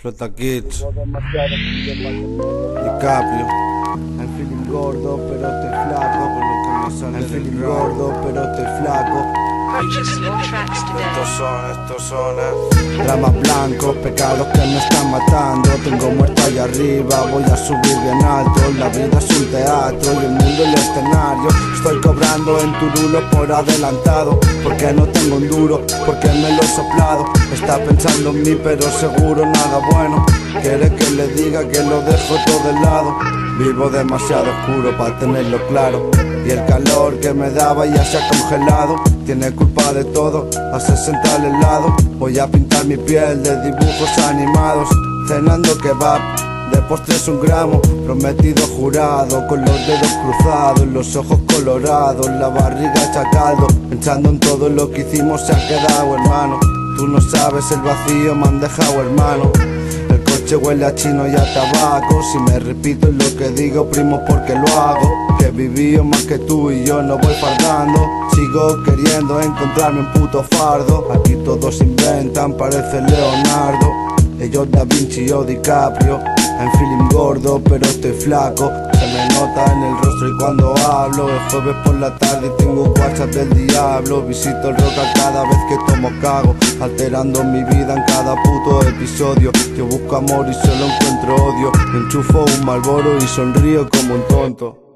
Flota Kids, DiCaprio. I'm feeling gordo, pero estoy flaco. Por lo que me sale I'm del feeling rap. gordo, pero estoy flaco. Purchase your tracks today. Estos son, Dramas blancos, pecados que me están matando. Tengo muerto allá arriba, voy a subir bien alto. La vida es un teatro y el mundo el escenario. Estoy cobrando en Turulo por adelantado, porque no tengo un duro, porque me lo he soplado. Está pensando en mí pero seguro nada bueno. Quiere que le diga que lo dejo todo de lado. Vivo demasiado oscuro para tenerlo claro, y el calor que me daba ya se ha congelado. Tiene culpa de todo, a 60 al helado. Voy a pintar mi piel de dibujos animados. Cenando kebab, de postres 1 gramo. Prometido jurado, con los dedos cruzados, los ojos colorados, la barriga hecha caldo. Pensando en todo lo que hicimos se ha quedado, hermano. Tú no sabes el vacío me han dejado, hermano. El coche huele a chino y a tabaco. Si me repito en lo que digo, primo, porque lo hago. Que he vivido más que tú y yo no voy fardando. Sigo queriendo encontrarme un puto fardo. Aquí todos inventan, parece Leonardo. Ellos Da Vinci, yo DiCaprio. I'm feeling gordo, pero estoy flaco. Se me nota en el rostro y cuando hablo. Es jueves por la tarde y tengo WhatsApp del diablo. Visito el Roca cada vez que tomo cago, alterando mi vida en cada puto episodio. Yo busco amor y solo encuentro odio. Me enchufo un Marlboro y sonrío como un tonto.